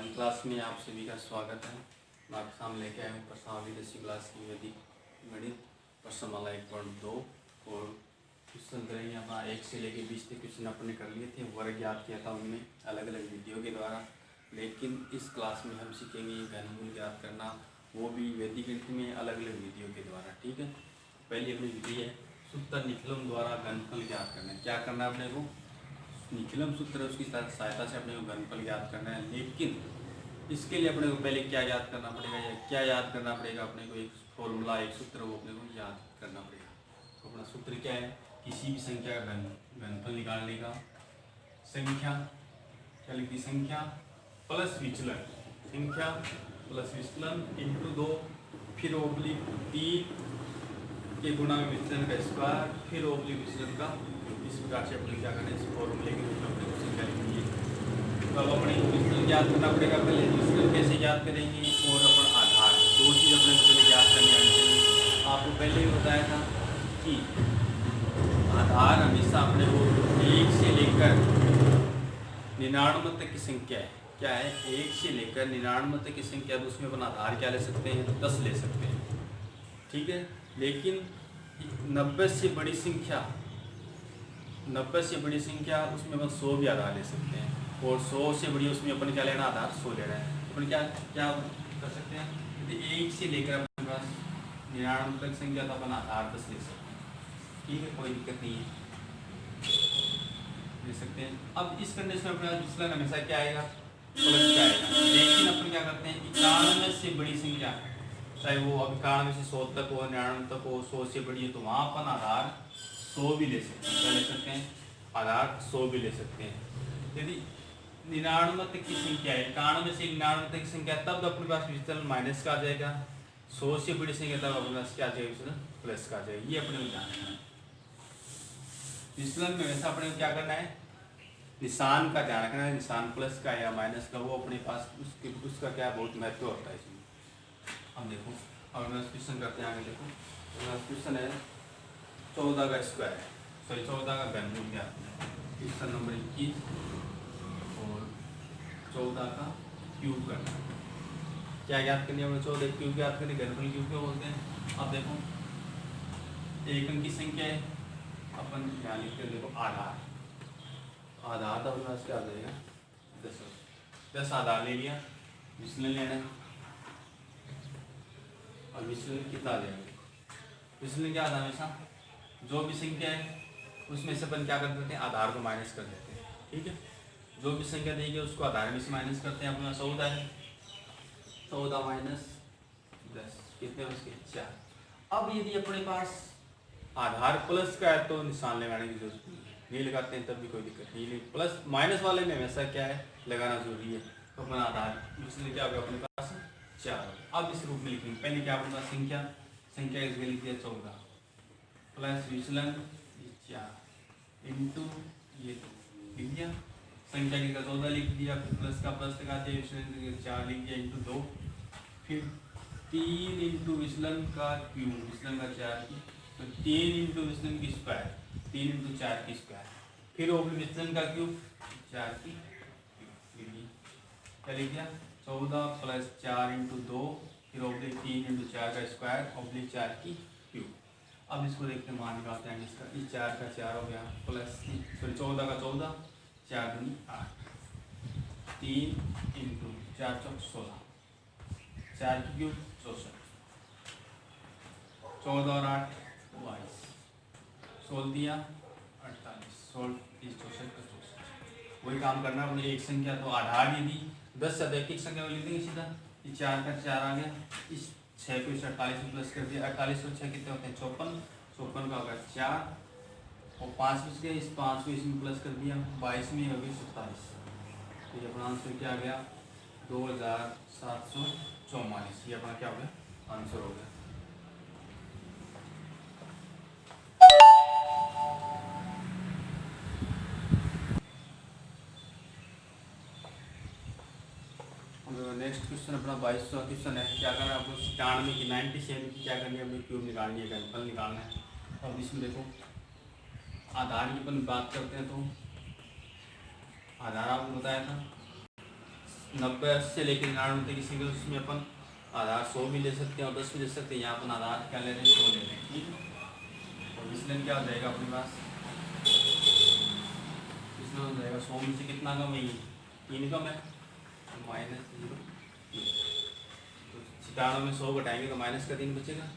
Class में आप सभी का स्वागत है। मैं आपके सामने लेके आया हूँ प्रश्नावली 10वीं क्लास की वैदिक गणित प्रश्नमाला 1.2 और क्वेश्चन करेंगे। अपना 1 से लेके 20 तक क्वेश्चन अपने कर लिए थे, वर्ग याद किया था उनमें अलग अलग वीडियो के द्वारा। लेकिन इस क्लास में हम सीखेंगे घनमूल याद करना, वो भी वैदिक गणित में अलग अलग वीडियो के द्वारा। ठीक है, पहली अपनी विधि है सूत्र निखिलम द्वारा घनफल ज्ञात करना है। क्या करना है अपने को? निखिलम सूत्र है उसकी सहायता से अपने को घनफल याद करना है। लेकिन इसके लिए अपने को पहले क्या याद करना पड़ेगा, या क्या याद करना पड़ेगा अपने को? एक फॉर्मूला, एक सूत्र, वो अपने को याद करना पड़ेगा। तो अपना सूत्र क्या है? किसी भी संख्या का घनफल निकालने का संख्या क्या लिखती? संख्या प्लस विचलन, संख्या प्लस विचलन इंटू 2, फिर ओब्लिक 3 के गुणा में विचलन का स्क्वायर, फिर ओब्लिक विचलन का। इस प्रकार से अपने क्या करना है? इस फॉर्मूले के रूप में अपने को संख्या लिखनी है। तो अब अपने विचलन याद करना पड़ेगा। पहले विचलन कैसे याद करेंगे और अपन आधार, दो चीज़ अपने को पहले याद करनी आनी चाहिए। आपको पहले ही बताया था कि आधार हमेशा अपने को 1 से लेकर 99 तक की संख्या है। क्या है? 1 से लेकर 99 तक की संख्या, तो उसमें अपन आधार क्या ले सकते हैं? 10 ले सकते हैं। ठीक है, लेकिन 90 से बड़ी संख्या, 90 से बड़ी संख्या उसमें अपन 100 भी आधार ले सकते हैं। और 100 से बड़ी उसमें अपन क्या लेना? आधार 100 लेना है। अपन क्या क्या कर सकते हैं? यदि 1 से लेकर अपने पास 99 तक संख्या, तो अपन आधार 10 ले सकते हैं। ठीक है, कोई दिक्कत नहीं है, ले सकते हैं। अब इस कंडीशन में अपने पास विचलन हमेशा क्या आएगा? प्लस का आएगा। लेकिन अपन क्या करते हैं? 91 से बड़ी संख्या, चाहे वो 91 से 100 तक हो, 99 तक हो, 100 से बड़ी है, तो वहाँ अपन आधार 100 भी ले सकते हैं। क्या ले सकते हैं? आधार 100 भी ले सकते हैं। यदि 99 तक की संख्या है, 91 से 99 तक की संख्या, तब अपने पास विचलन माइनस का आ जाएगा। 100 से बड़ी संख्या तब अपने पास क्या आ जाएगा? विचलन प्लस का आ जाएगा। ये अपने को जानना है। विचलन में वैसा अपने को क्या करना है? निशान का ध्यान रखना है। निशान प्लस का या माइनस का, वो अपने पास उसका क्या बहुत महत्व होता है इसमें। अब देखो, अब हम क्वेश्चन करते हैं आगे। देखो क्वेश्चन है 14 का स्क्वायर, सॉरी 14 का घनमूल ज्ञात करना है। क्वेश्चन नंबर 21 और 14 का क्यूब करना है। क्या याद करनी है? 14 क्यूब याद करनी, घनफल क्यूब क्यों बोलते हैं? अब देखो, एक अंक की संख्या है, अपन यहाँ लिखते हैं। देखो आधार, आधार तो अपने पास क्या आ जाएगा? 10 आधार ले लिया। विचलन लेना है, और विचलन कितना आ जाएगा? विचलन क्या आता है? हमेशा जो भी संख्या है उसमें से अपन क्या कर देते हैं? आधार को माइनस कर देते हैं। ठीक है, जो भी संख्या देगी उसको आधार में से माइनस करते हैं। अपना 14 है, 14 माइनस 10 कितने? उसके 4। अब यदि अपने पास आधार प्लस का है तो निशान लगाने की जरूरत नहीं लगाते हैं, तब भी कोई दिक्कत नहीं। लेकिन प्लस माइनस वाले में हमेशा क्या है? लगाना जरूरी है। तो अपना आधार विचलन क्या होगा? अपने पास 4। अब इस रूप में लिखेंगे। पहले क्या अपने पास संख्या, संख्या इसमें लिख दिया 14 प्लस विचलन 4 इंटू ये लिख दिया। संख्या की 14 लिख दिया, फिर प्लस का प्लस लगा दिया, विचलन 4 लिख दिया इंटू 2, फिर 3 इंटू विचलन का क्यूब, विचलन का 4 की, तो 3 इंटू विचलन की स्क्वायर, 3 इंटू 4 की स्क्वायर, फिर ओब्लिक विचलन का क्यूब 4 की क्यूब। क्या लिख दिया? 14 प्लस 4 इंटू 2, फिर ओब्लिक 3 इंटू 4 का स्क्वायर, ओब्लिक 4 की क्यूब। अब इसको देखते हैं, मान निकालते हैं इसका। इस 4 का 4 हो गया, प्लस सॉरी 14 का 14, 4 दूनी 8, 3 इंटू 4 चौक 16, 4 की क्यूब 64, 14 और 8 22, 16 दिया 48, 16 30 64 का 64। वही काम करना है। अपने एक संख्या तो आधार यदि 10 से अधिक एक संख्या में लिख देंगे सीधा। ये 4 का 4 आ गया, इस 6 को इस 48 में प्लस कर दिया। 48 और 6 कितने होते हैं? 54, 54 का होगा 4, और 5 बच गया, इस 5 को इसमें प्लस कर दिया, 22 में हो गई 27। तो ये अपना आंसर क्या आ गया? 2744। ये अपना क्या हो गया? आंसर हो गया। नेक्स्ट क्वेश्चन अपना 22वां क्वेश्चन है। क्या करना है आपको? 97 की 97 की क्या करनी है? अपनी क्यूब निकालनी है, घनफल निकालना है। अब इसमें देखो आधार की अपन बात करते हैं, तो आधार आपको बताया था 90 80 से लेकर 99 किसी के उसमें अपन आधार 100 भी ले सकते हैं और 10 भी ले सकते हैं। यहाँ अपन आधार क्या ले रहे हैं, 100 ले रहे हैं, ठीक है। और विचलन क्या हो जाएगा अपने पास, विचलन हो जाएगा 100 में से कितना कम है, 3 कम है, -0। तो 97 में 100 घटाएंगे तो -3 बचेगा।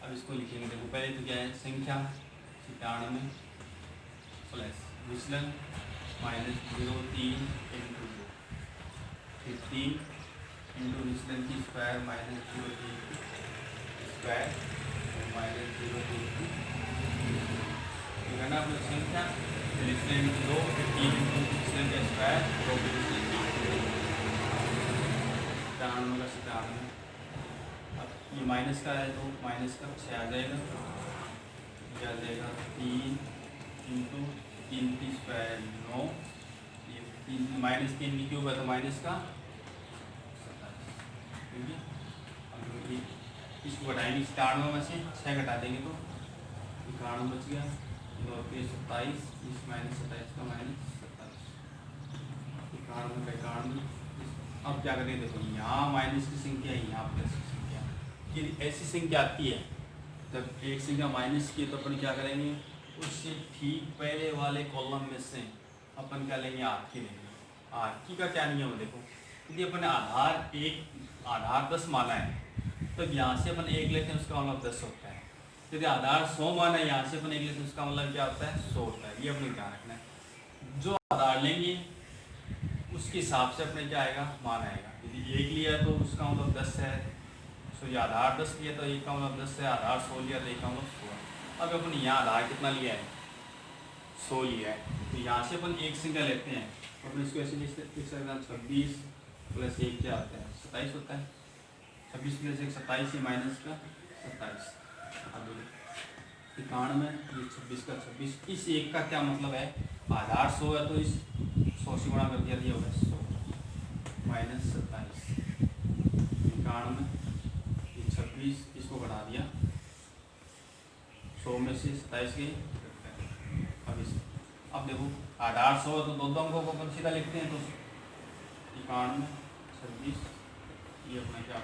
अब इसको लिखेंगे, देखो पहले तो क्या है, संख्या 97 प्लस विचलन -0 3 × 2, फिर 3 इंटू विचलन की स्क्वायर -0 3 स्क्वायर -0 3 करना अपनी संख्या, फिर विचलन 2, फिर 3 इंटू विचलन का स्क्वायर, तो फिर विचलन 97 का 97। अब ये माइनस का है तो माइनस का 6 आ जाएगा, क्या आ जाएगा 3 इंटू 3 की स्क्वायर 9, ये 3 की क्यूब है तो माइनस का 27, ठीक है। अब ये इसको घटाएंगे 97 में से 6 घटा देंगे तो 91 बच गया, 9 के 27, इस -27 का -27, 91 का 91। अब क्या करें, देखो यहाँ माइनस की संख्या है, यहाँ प्लस की संख्या, यदि ऐसी संख्या आती है जब एक संख्या माइनस की तो अपन क्या करेंगे, उससे ठीक पहले वाले कॉलम में से अपन क्या लेंगे, आर की लेंगे। आर की का क्या नियम है, देखो यदि अपन आधार 10 माना है तब यहाँ से अपन 1 लेते हैं, उसका मतलब 10 होता है। यदि आधार 100 माना है, यहाँ से अपन 1 लेते हैं, उसका मतलब क्या होता है, 100 होता है। ये अपने ध्यान रखना है, जो आधार लेंगे उसके हिसाब से अपने क्या आएगा, मान आएगा। यदि 1 लिया तो उसका मतलब 10 है, तो ये आधार 10 लिया तो 1 का मतलब 10 है, आधार 100 लिया तो 1 का मतलब 100 है। अब अपन यहाँ आधार कितना लिया है, 100 लिया है, तो यहाँ से अपन एक संख्या लेते हैं, अपन इसको ऐसे लिख सकते हैं 26 प्लस 1 क्या होता है, 27 होता है। 26 प्लस 1 27, माइनस का 27। अब 91, ये 26 का 26, इस 1 का क्या मतलब है, आधार 100 है तो इस 100 से गुणा कर दिया, दिया होगा 100 -27। 91, ये 26, इसको बढ़ा दिया 100 में से 27 गई। अब देखो आधार 100 है तो दो अंकों को अपन सीधा लिखते हैं, तो 91 26, ये अपना क्या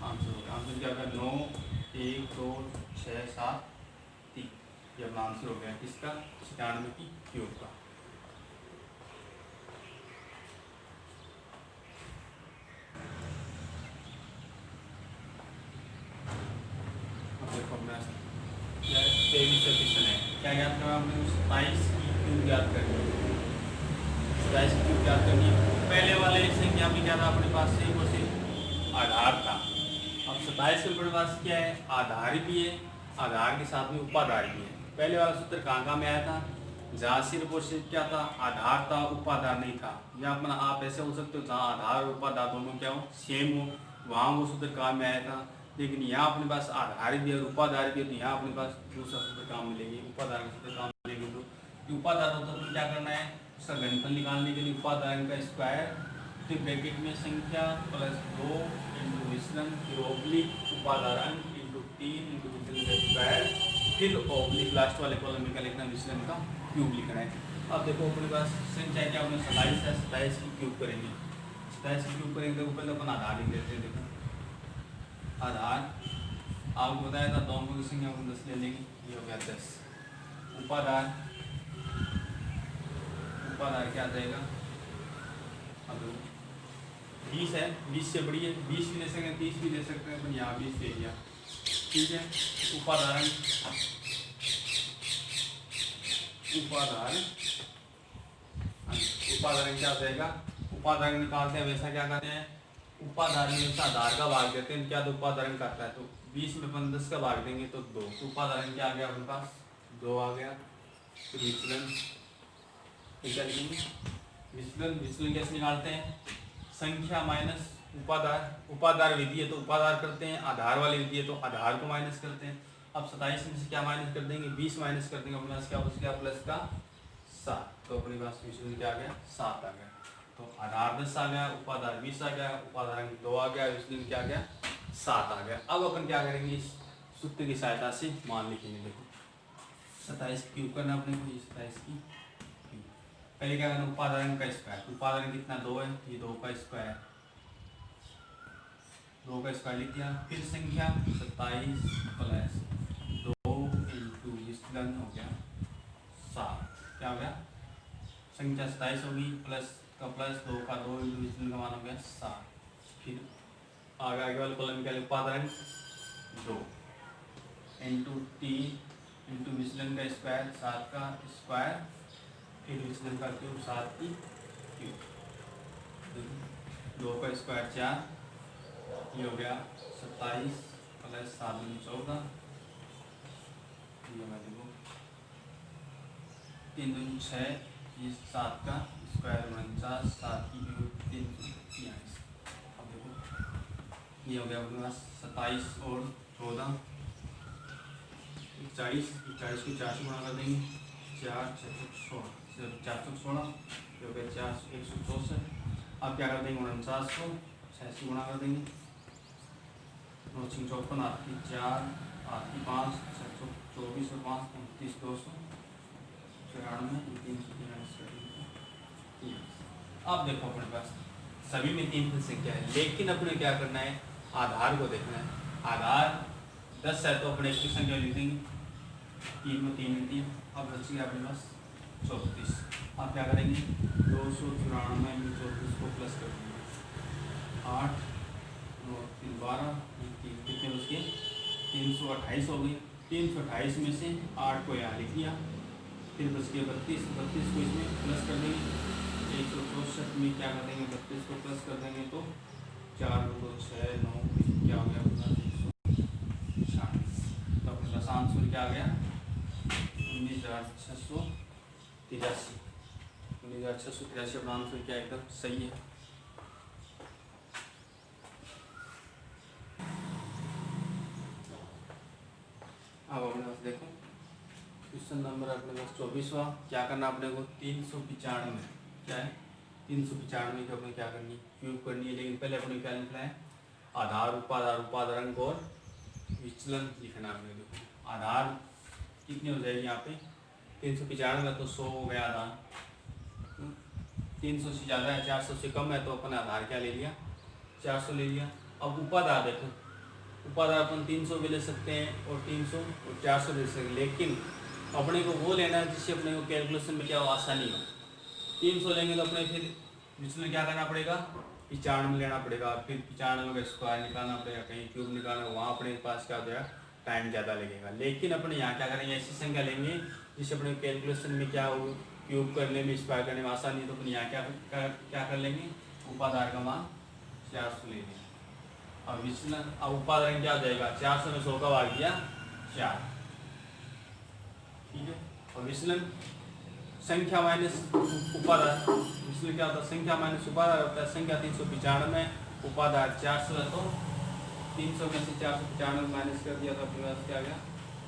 आंसर हो गया। आंसर क्या होगा, 9 1 2 6 7 3, ये अपना आंसर हो गया किसका, 96 की क्यूब का। क्या याद करना आपने, 27 की क्यूब याद करनी है, 27 की क्यूब याद करनी है। पहले वाले संख्या में क्या था अपने पास, सिर्फ और सिर्फ आधार था। अब 27 के अपने पास क्या है, आधार भी है, आधार के साथ में उपाधार भी है। पहले वाला सूत्र कहाँ में आया था, जहाँ सिर्फ और सिर्फ क्या था, आधार था, उपाधार नहीं था। या अपना आप ऐसे हो सकते हो जहाँ आधार और उपाधार दोनों क्या हो, सेम हो, वहाँ वो सूत्र काम में आया था। लेकिन यहाँ अपने पास आधार भी और उपाधार भी है, तो यहाँ अपने पास दूसरा सूत्र काम मिलेगी, उपाधार का सूत्र काम मिलेगी। तो उपाधार होता है तो क्या करना है, उसका घनफल निकालने के लिए उपाधार का स्क्वायर, फिर ब्रैकेट में संख्या प्लस 2 इंटू विचलन, फिर ओब्लिक उपाधारण इंटू 3 इंटू विचलन का स्क्वायर, फिर ओब्लिक लास्ट वाले कॉलम में क्या लिखना, विचलन का क्यूब लिखना है। अब देखो अपने पास संख्या क्या होगी, 27 है, 27 की क्यूब करेंगे, 27 की क्यूब करेंगे तो पहले अपन आधार लिख लेते हैं। देखो आधार आपको बताया था, दोनों की संख्या को 10 ले लेंगे, ये हो गया 10। उपाधार क्या आ जाएगा, अब 20 है, 20 से बड़ी है, 20 भी ले सकते हैं, 30 भी ले सकते हैं, अपन यहाँ 20 ले लिया, ठीक है। उपाधारण क्या आ जाएगा, उपाधारण निकालते हैं, वैसा क्या करते हैं, उपाधारण में आधार का भाग देते हैं, क्या तो उपाधारण करता है, तो 20 में अपन 10 का भाग देंगे तो 2, तो उपाधारण क्या आ गया अपने पास, 2 आ गया। तो विचलन क्या लिखेंगे, विचलन कैसे निकालते हैं, संख्या माइनस उपाधार विधि है तो उपाधार करते हैं, आधार वाली विधि है तो आधार को माइनस करते हैं। अब 27 में से क्या माइनस कर देंगे, 20 माइनस कर देंगे, अपने पास क्या बच गया, प्लस का 7, तो अपने पास विचलन क्या आ गया, 7 आ गया। तो आधार 10 आ गया, उपाधार 20 आ गया, उपाधार 2 आ गया, विचलन क्या आ गया, 7 आ गया। अब अपन क्या करेंगे, इस सूत्र की सहायता से मान लिखेंगे। देखो 27 क्यूब करना अपने को, 27 की क्यूब, पहले क्या करना, उपादान का स्क्वायर। उपादान कितना 2 है, ये 2 का स्क्वायर, 2 का स्क्वायर लिख दिया। फिर संख्या 27 प्लस 2 इंटू विचलन हो गया 7। क्या हो गया, संख्या 27 होगी, प्लस का प्लस 2 का 2 इंटू विचलन का मान हो गया 7। फिर आगे वाले कॉलम क्या, उपादान 2 इंटू 3 इंटू विचलन का स्क्वायर 7 का स्क्वायर, फिर विचलन का क्यूब 7 की क्यूब, 2 का स्क्वायर 4, ये हो गया 27 प्लस 7 दूनी 14, ये होगा देखो 3 दूनी 6, ये 7 का स्क्वायर 49, 7 की क्यूब 343। अब देखो ये हो गया अपने पास 27 और 14 41, 41 को 4 से गुणा कर देंगे, 4 6 16, 416, जो कि 4 164। अब क्या कर देंगे, 49 को 6 से गुणा कर देंगे, 9 6 54, 8 की 4, 8 की 5, 624 और 5 29 294, 343। अब देखो अपने पास सभी में 3 संख्या है, लेकिन अपने क्या करना है, आधार को देखना है। आधार 10 है तो अपने एक संख्या लिख देंगे, 3 में 3 में 3। अब बच गया अपने पास 34। अब क्या करेंगे, 294 में 34 को प्लस कर देंगे, 8 9 3 12, 3 कितने बच गए, 328 हो गई। 328 में से 8 को यहाँ लिख लिया, फिर बच गए 32, 32 को इसमें प्लस कर देंगे, 164 में क्या कर देंगे, 32 को प्लस कर देंगे तो 4 2 6 9 क्या हो गया अपना 196। तो अपने पास आंसर क्या आ गया, 19,683। 19,683 अपना आंसर क्या एकदम सही है। अब अपने पास देखो क्वेश्चन नंबर अपने पास 24वां। क्या करना अपने को, 395, क्या है 395 की अपने क्या करनी, क्यूब करनी है। लेकिन पहले अपने क्या लिखना है, आधार उपाधार उपादान और विचलन लिखना है। देखो आधार कितनी हो जाएगी यहाँ पे, 395 तो 100 हो गया आधार, 300 से ज़्यादा है, 400 से कम है तो अपन आधार क्या ले लिया, 400 ले लिया। अब उपाधार देखो, उपाधार अपन 300 भी ले सकते हैं और 300 और 400 ले सकते हैं, लेकिन अपने को वो लेना है जिससे अपने को कैलकुलेशन में क्या हो, आसानी हो। 300 लेंगे तो अपने फिर विचलन क्या करना पड़ेगा, 95 लेना पड़ेगा, फिर 95 का स्क्वायर निकालना पड़ेगा, कहीं क्यूब निकालना, वहाँ अपने पास क्या हो जाएगा, टाइम ज़्यादा लगेगा। लेकिन अपने यहाँ क्या करेंगे, ऐसी संख्या लेंगे जिससे अपने कैलकुलेशन में क्या हो, क्यूब करने में स्क्वायर करने में आसानी है। तो अपने यहाँ क्या कर लेंगे, उपाधार का मान 400 ले लेंगे। अब विचलन, अब उपाधान क्या हो जाएगा, 400 में 100 का भाग दिया 4, ठीक है। और विचलन संख्या माइनस उपाधार, विचलन क्या होता है, संख्या माइनस उपाधार होता है। संख्या 395, उपाधार 400 है, तो 300 में से 495 माइनस कर दिया तो अपने पास क्या आ गया,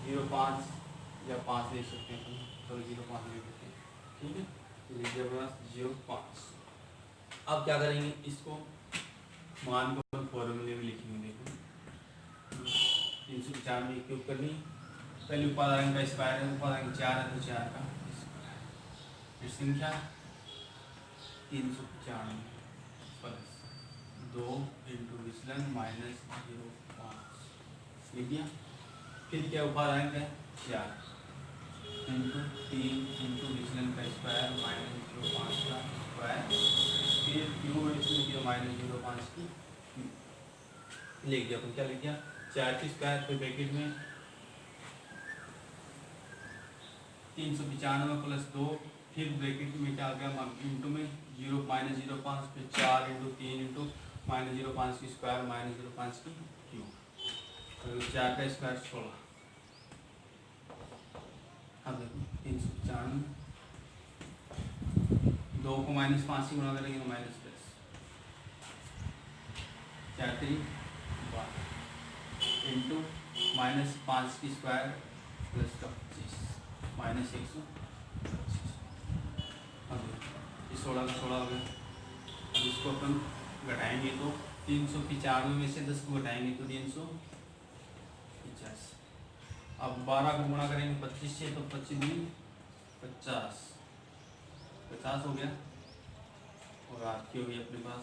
0.5 या 5 ले सकते हैं, तो 0.5 ले सकते हैं, ठीक है। लीजिए अपने पास 0.5। अब क्या करेंगे, इसको मान को फॉर्मूले में लिखेंगे। देखो 395 क्यूब करनी, पहले उपादान का स्क्वायर है, उपादान 4 है तो 4 का फिर संख्या 395 प्लस 2 इंटू विचलन माइनस 0.5 लिख दिया। फिर क्या उपादान का 4 इंटू 3 इंटू विचलन का स्क्वायर माइनस 0.5 का स्क्वायर, फिर क्यूब इसमें किया माइनस 0.5 की लिख दिया। अपन क्या लिख दिया, 4 की स्क्वायर, फिर ब्रैकेट में 395 प्लस 2, फिर ब्रैकेट में क्या आ गया, इंटू में 0 माइनस 0.5, फिर 4 इंटू 3 इंटू माइनस 0.5 की स्क्वायर माइनस 0.5 की क्यूब, तो 4 का स्क्वायर 16। अब देखो 395, 2 को माइनस 5 से गुणा करेंगे तो माइनस 10, 4 3 12 इंटू माइनस 5 की स्क्वायर प्लस का 25 माइनस 125। अब ये 16 का 16 हो गया। अब इसको अपन घटाएंगे तो 395 में से 10 को घटाएंगे तो 350। अब 12 को गुणा करेंगे 25 से तो 25 दूनी 50, 50 हो गया और आपकी हो गई अपने पास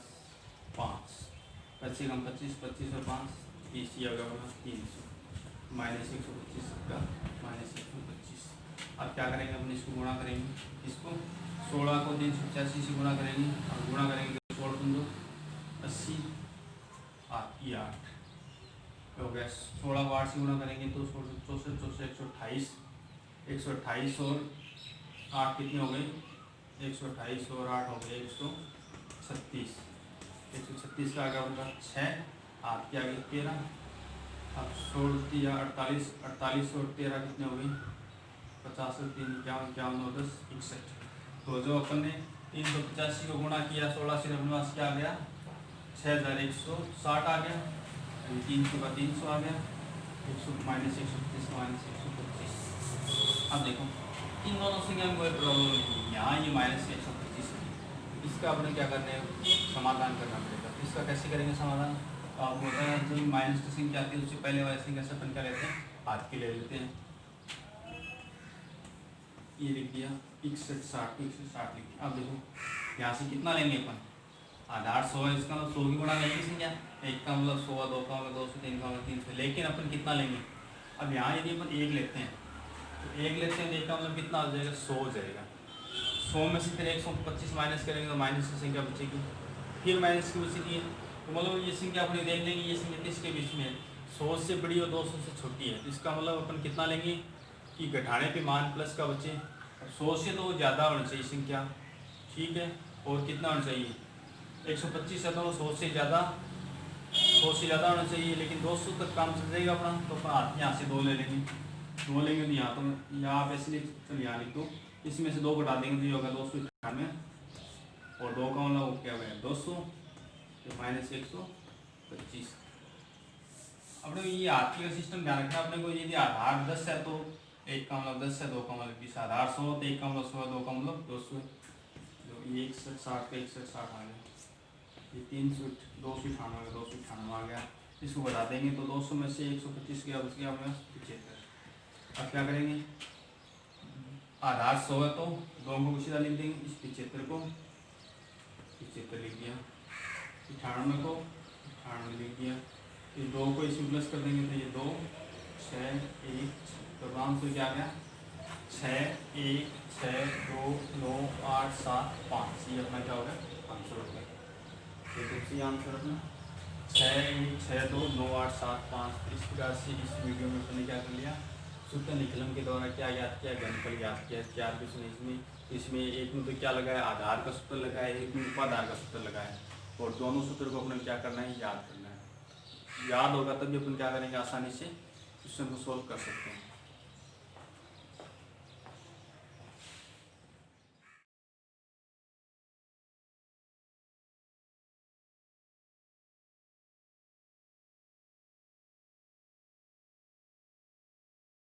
5, बच्चे कम 25, 25 और 5 30, ये होगा अपना 300 -125 का -125। अब क्या करेंगे अपन इसको गुणा करेंगे, इसको 16 को 385 से गुणा करेंगे और गुणा करेंगे तो 16 पंदो 80 आपकी 8 हो गया। 16 को 8 से गुणा करेंगे तो 64 128 128 और 8 कितने हो गए, 128 और 8 हो गए 136। 136 का आ गया उनका 6, आपकी आ गई 13। अब 16 48 48 और 13 कितने हो गए, 50 और 3 51 और 10 61। तो जो अपन ने 385 को गुणा किया 16 से, अपने पास क्या आ गया 6160 आ गया। 300 का 300 आ गया, 100 -125 -125। अब देखो इन दोनों संख्या में कोई प्रॉब्लम नहीं है, यहाँ ये -125 है, इसका अपने क्या करना है, समाधान करना पड़ेगा। तो इसका कैसे करेंगे समाधान, तो आपको होता है जो माइनस की संख्या आती है उससे पहले वाली संख्या से अपन क्या लेते हैं, हाथ की ले लेते हैं। ये लिख दिया 6160 लिख दिया। अब देखो यहाँ से कितना लेंगे अपन, आधार 100 है, इसका मतलब 100 की गुणा लेंगे संख्या, एक का मतलब 100, 2 का मतलब 200, 3 का मतलब 300, लेकिन अपन कितना लेंगे। अब यहाँ यदि अपन 1 लेते हैं तो 1 लेते हैं, एक का मतलब कितना हो जाएगा 100 हो जाएगा। 100 में से फिर 125 माइनस करेंगे तो माइनस की संख्या बचेगी, फिर माइनस की बचेगी, तो मतलब ये संख्या अपनी देख लेंगे, ये संख्या किसके बीच में है, 100 से बड़ी और 200 से छोटी है। इसका मतलब अपन कितना लेंगे कि घटाने पे मान प्लस का बचे, 100 से तो ज़्यादा होना चाहिए संख्या, ठीक है, और कितना होना चाहिए 125 है तो 100 से ज़्यादा होना चाहिए, लेकिन 200 तक काम चल जाएगा अपना। तो अपन हाथ यहाँ से 2 ले लेंगे, 2 लेंगे तो यहाँ तो यहाँ पे इसलिए चल यहाँ लिख दो, इसमें से 2 घटा देंगे तो ये होगा 298 और 2 का मतलब क्या होगा 200 तो -125। अपने ये हाथ का सिस्टम ध्यान रखना अपने को, यदि आधार 10 है तो 1 का मतलब 10 है, 2 का मतलब 20, आधार 100 तो 1 का मतलब 100, 2 का मतलब 200। जो ये 160 का 160 आ गया, ये 300 298 298 आ गया, इसको बढ़ा देंगे तो 200 में से 125 गया, बच गया हमें 75। अब क्या करेंगे, आधार 100 है तो 2 को सीधा लिख देंगे, इस 75 को 75 लिख दिया, 98 को 98 लिख दिया, फिर 2 को इसमें प्लस कर देंगे तो ये 2 6 1 तो आंसर क्या आ गया 6 1 6 2 9 8 7 5। ये अपना क्या हो गया आंसर हो गया। देखिए आंसर अपना 6 1 6 2 9 8 7 5। इस प्रकार से इस वीडियो में अपने क्या कर लिया, सूत्र निकलन के द्वारा क्या याद किया, घनफल याद किया। 4 क्वेश्चन इसमें एक में तो क्या लगाया आधार का सूत्र लगाया, एक में उपाधार का सूत्र लगाया, और दोनों सूत्र को अपने क्या करना है याद करना है। याद होगा तभी अपन क्या करेंगे, आसानी से क्वेश्चन को सोल्व कर सकते हैं।